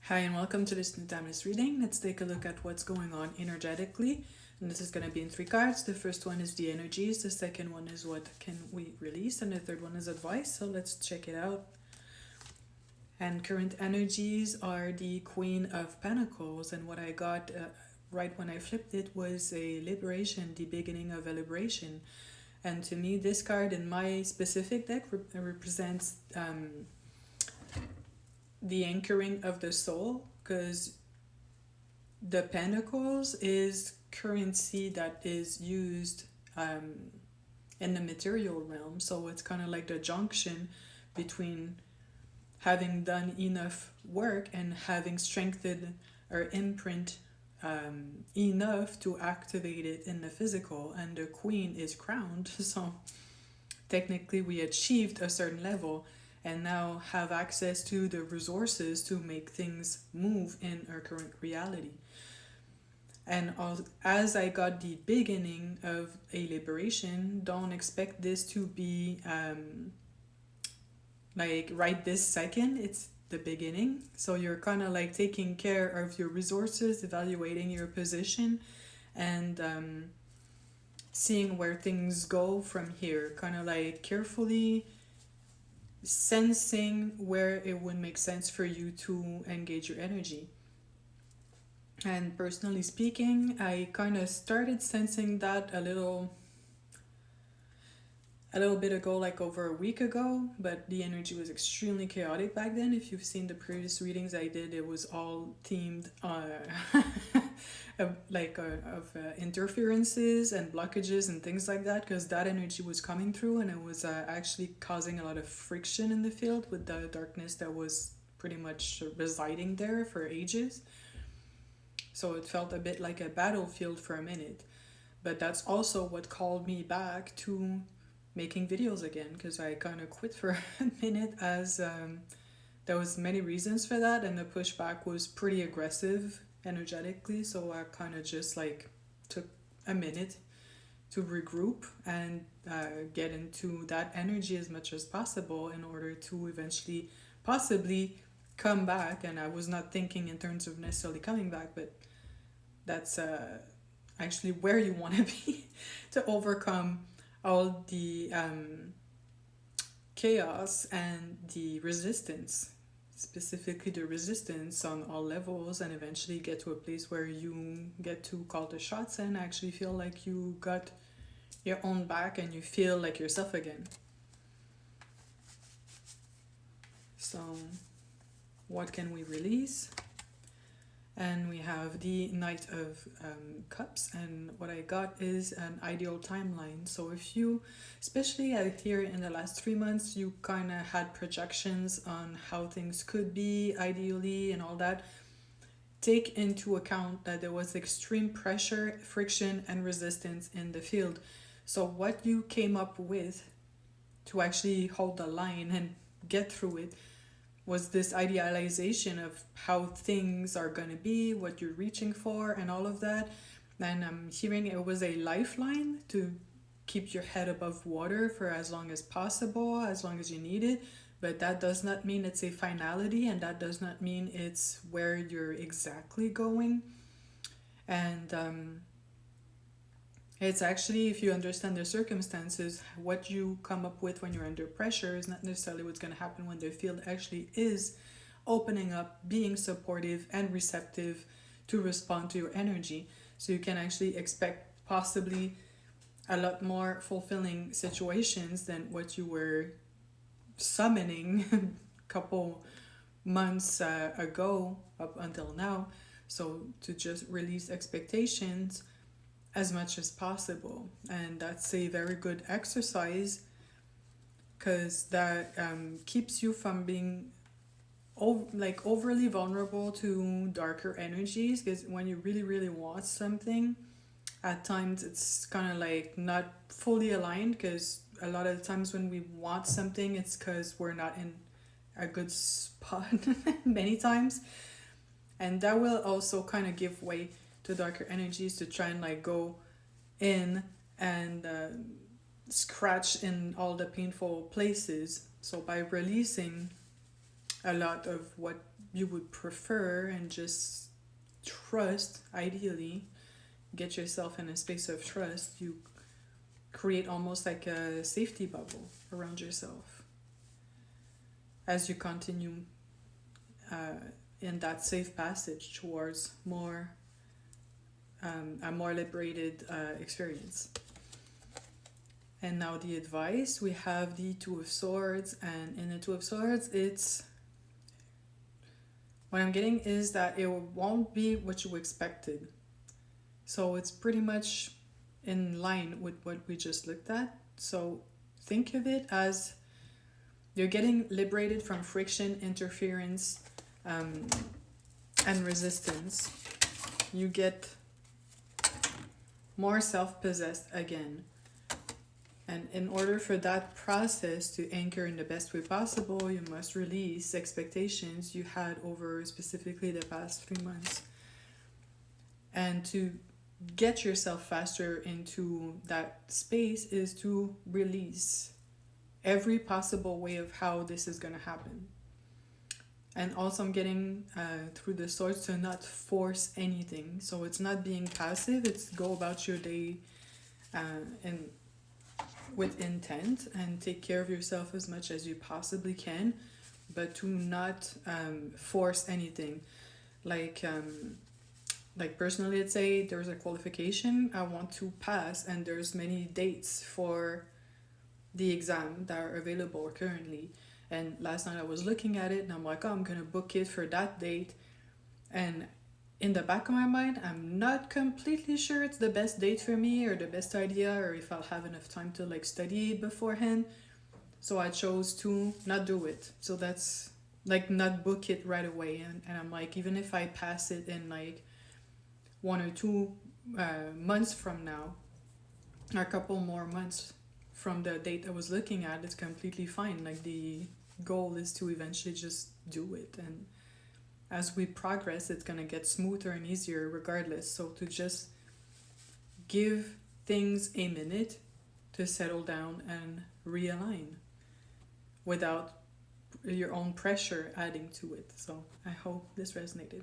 Hi and welcome to this new timeless reading. Let's take a look at what's going on energetically. And this is going to be in 3 cards. The first one is the energies, the second one is what can we release, and the third one is advice. So let's check it out. And current energies are the Queen of Pentacles, and what I got right when I flipped it was a liberation, the beginning of a liberation. And to me, this card in my specific deck represents the anchoring of the soul, because the pentacles is currency that is used in the material realm. So it's kind of like the junction between having done enough work and having strengthened our imprint enough to activate it in the physical. And the queen is crowned, so technically we achieved a certain level and now have access to the resources to make things move in our current reality. And as I got the beginning of a liberation, don't expect this to be like right this second. It's the beginning. So you're kind of like taking care of your resources, evaluating your position, and seeing where things go from here. Kind of like carefully sensing where it would make sense for you to engage your energy. And personally speaking, I kind of started sensing that a little bit ago, like over a week ago, but the energy was extremely chaotic back then. If you've seen the previous readings I did, it was all themed of interferences and blockages and things like that, because that energy was coming through, and it was actually causing a lot of friction in the field with the darkness that was pretty much residing there for ages. So it felt a bit like a battlefield for a minute. But that's also what called me back to making videos again, because I kind of quit for a minute, as there was many reasons for that, and the pushback was pretty aggressive energetically. So I kind of just like took a minute to regroup and get into that energy as much as possible in order to eventually possibly come back. And I was not thinking in terms of necessarily coming back, but that's actually where you want to be to overcome all the chaos and the resistance, specifically the resistance on all levels, and eventually get to a place where you get to call the shots and actually feel like you got your own back and you feel like yourself again. So what can we release? And we have the Knight of Cups, and what I got is an ideal timeline. So if you, especially here in the last 3 months, you kind of had projections on how things could be ideally and all that, take into account that there was extreme pressure, friction, and resistance in the field. So what you came up with to actually hold the line and get through it was this idealization of how things are going to be, what you're reaching for, and all of that. And I'm hearing it was a lifeline to keep your head above water for as long as possible, as long as you need it. But that does not mean it's a finality, and that does not mean it's where you're exactly going. And it's actually, if you understand the circumstances, what you come up with when you're under pressure is not necessarily what's going to happen when the field actually is opening up, being supportive and receptive to respond to your energy. So you can actually expect possibly a lot more fulfilling situations than what you were summoning a couple months ago up until now. So to just release expectations as much as possible, and that's a very good exercise, because that keeps you from being overly vulnerable to darker energies. Because when you really want something, at times it's kind of like not fully aligned, because a lot of the times when we want something, it's because we're not in a good spot many times, and that will also kind of give way to darker energies to try and like go in and scratch in all the painful places. So by releasing a lot of what you would prefer, and just trust, ideally, get yourself in a space of trust. You create almost like a safety bubble around yourself as you continue in that safe passage towards more a more liberated experience. And now the advice, we have the Two of Swords, and in the Two of Swords, it's what I'm getting is that it won't be what you expected. So it's pretty much in line with what we just looked at. So think of it as you're getting liberated from friction, interference, and resistance. You get more self-possessed again. And in order for that process to anchor in the best way possible, you must release expectations you had over specifically the past 3 months. And to get yourself faster into that space is to release every possible way of how this is going to happen. And also I'm getting through the swords to not force anything. So it's not being passive, it's go about your day and with intent, and take care of yourself as much as you possibly can, but to not force anything. Like personally, let's say there's a qualification I want to pass, and there's many dates for the exam that are available currently. And last night I was looking at it and I'm like, oh, I'm gonna book it for that date. And in the back of my mind, I'm not completely sure it's the best date for me or the best idea, or if I'll have enough time to like study it beforehand. So I chose to not do it. So that's like not book it right away. And I'm like, even if I pass it in like 1 or 2 months from now, or a couple more months from the date I was looking at, it's completely fine. Like the goal is to eventually just do it. And as we progress, it's going to get smoother and easier regardless. So to just give things a minute to settle down and realign without your own pressure adding to it. So I hope this resonated.